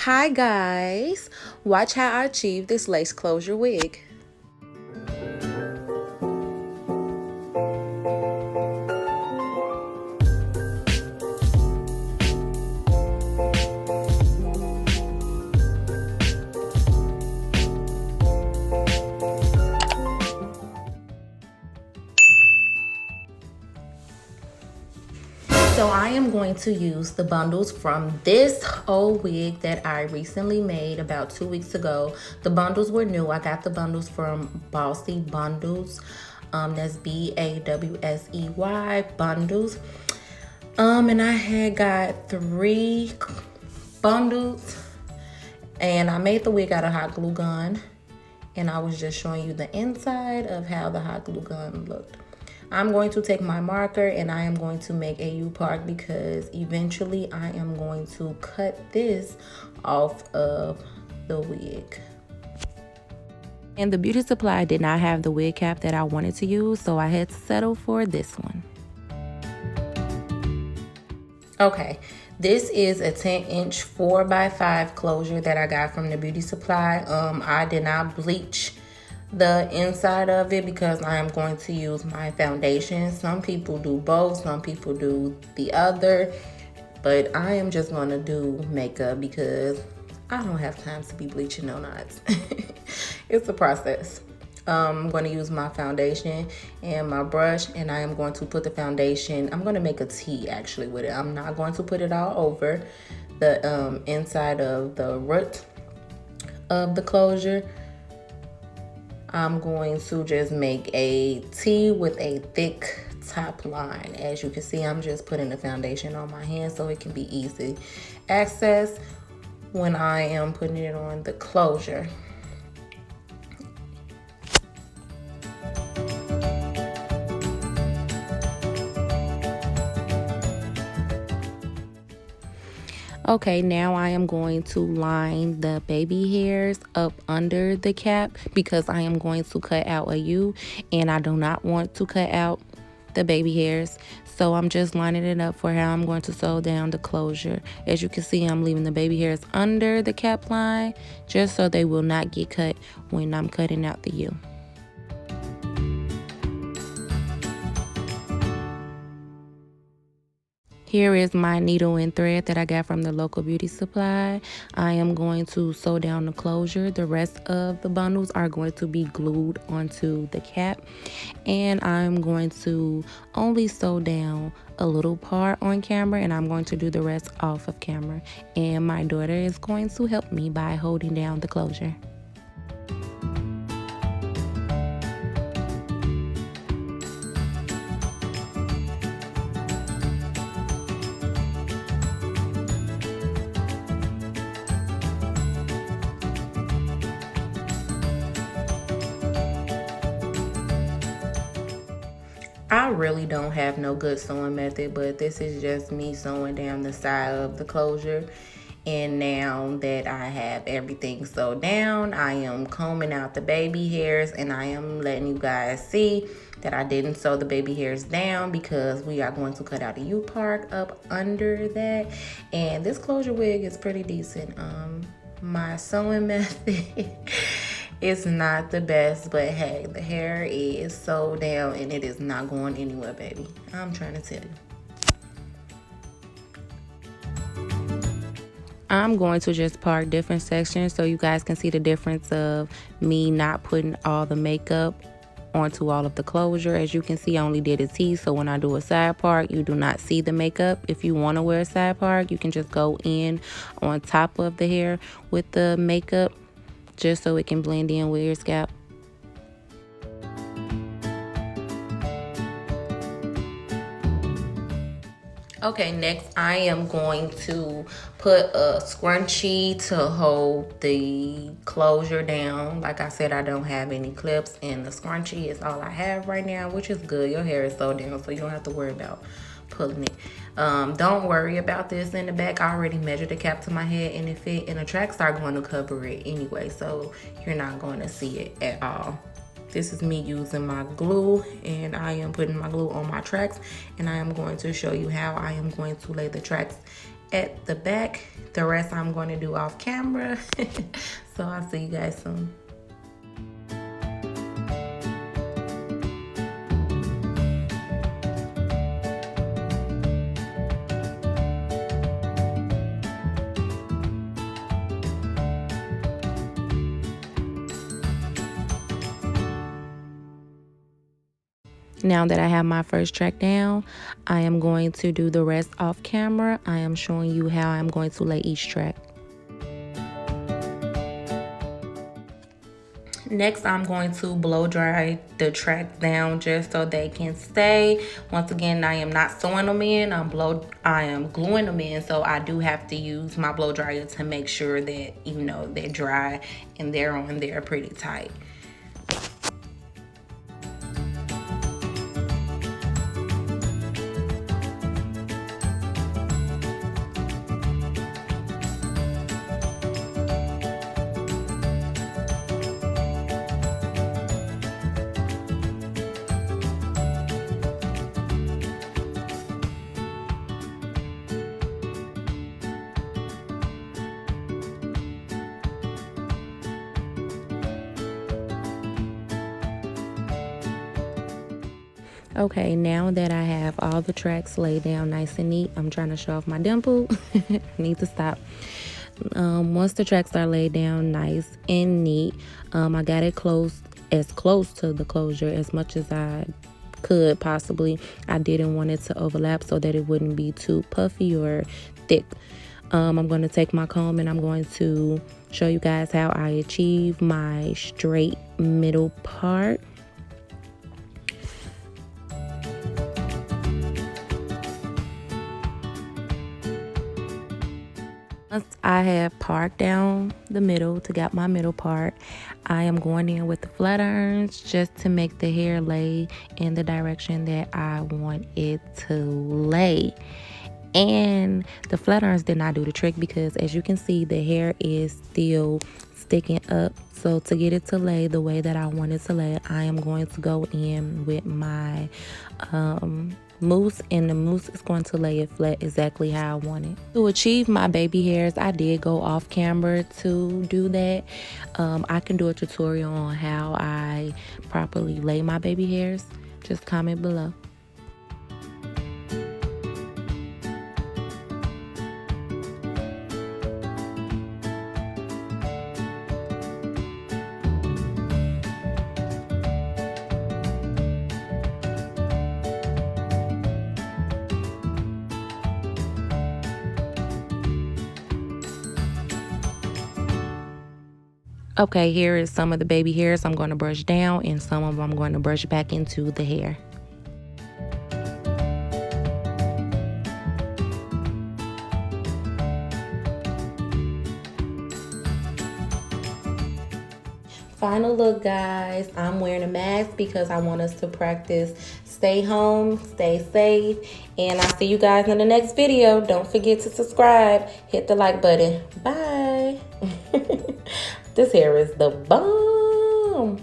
Hi guys, watch how I achieve this lace closure wig. So I am going to use the bundles from this old wig that I recently made about 2 weeks ago. The bundles were new. I got the bundles from Bossy Bundles. That's BAWSEY bundles. And I had got 3 bundles, and I made the wig out of hot glue gun, and I was just showing you the inside of how the hot glue gun looked. I'm going to take my marker and I am going to make a U-part because eventually I am going to cut this off of the wig. And the beauty supply did not have the wig cap that I wanted to use, so I had to settle for this one. Okay, this is a 10-inch 4x5 closure that I got from the beauty supply. I did not bleach the inside of it because I am going to use my foundation. Some people do both, some people do the other, but I am just going to do makeup because I don't have time to be bleaching no knots. It's a process. I'm going to use my foundation and my brush, and I am going to put the foundation, I'm going to make a T actually with it. I'm not going to put it all over the inside of the root of the closure. I'm going to just make a T with a thick top line. As you can see, I'm just putting the foundation on my hand so it can be easy access when I am putting it on the closure. Okay, now I am going to line the baby hairs up under the cap because I am going to cut out a U, and I do not want to cut out the baby hairs. So I'm just lining it up for how I'm going to sew down the closure. As you can see, I'm leaving the baby hairs under the cap line just so they will not get cut when I'm cutting out the U. Here is my needle and thread that I got from the local beauty supply. I am going to sew down the closure. The rest of the bundles are going to be glued onto the cap. And I'm going to only sew down a little part on camera, and I'm going to do the rest off of camera. And my daughter is going to help me by holding down the closure. I really don't have no good sewing method, but this is just me sewing down the side of the closure. And now that I have everything sewed down, I am combing out the baby hairs, and I am letting you guys see that I didn't sew the baby hairs down because we are going to cut out a U-part up under that. And this closure wig is pretty decent. My sewing method it's not the best, but hey, the hair is sewed down and it is not going anywhere, baby. I'm trying to tell you. I'm going to just part different sections so you guys can see the difference of me not putting all the makeup onto all of the closure. As you can see, I only did a T, so when I do a side part, you do not see the makeup. If you want to wear a side part, you can just go in on top of the hair with the makeup, just so it can blend in with your scalp. Okay, next I am going to put a scrunchie to hold the closure down. Like I said, I don't have any clips, and the scrunchie is all I have right now, which is good. Your hair is sewed down, so you don't have to worry about pulling it. Don't worry about this in the back. I already measured the cap to my head, and it fit, and the tracks are going to cover it anyway, so you're not going to see it at all. This is me using my glue, and I am putting my glue on my tracks, and I am going to show you how I am going to lay the tracks at the back. The rest I'm going to do off camera. So I'll see you guys soon. Now that I have my first track down, I am going to do the rest off camera. I am showing you how I'm going to lay each track. Next, I'm going to blow dry the track down just so they can stay. Once again, I am not sewing them in, I am gluing them in, so I do have to use my blow dryer to make sure that, you know, they're dry and they're on there pretty tight. Okay, now that I have all the tracks laid down nice and neat, I'm trying to show off my dimple. Need to stop. Once the tracks are laid down nice and neat, I got it closed, as close to the closure as much as I could possibly. I didn't want it to overlap so that it wouldn't be too puffy or thick. I'm going to take my comb and I'm going to show you guys how I achieve my straight middle part. Once I have parked down the middle to get my middle part, I am going in with the flat irons just to make the hair lay in the direction that I want it to lay. And the flat irons did not do the trick because, as you can see, the hair is still sticking up. So to get it to lay the way that I want it to lay, I am going to go in with my mousse, and the mousse is going to lay it flat exactly how I want it. To achieve my baby hairs, I did go off camera to do that. I can do a tutorial on how I properly lay my baby hairs. Just comment below. Okay, here is some of the baby hairs I'm going to brush down, and some of them I'm going to brush back into the hair. Final look, guys. I'm wearing a mask because I want us to practice stay home, stay safe, and I'll see you guys in the next video. Don't forget to subscribe, hit the like button. Bye. This hair is the bomb.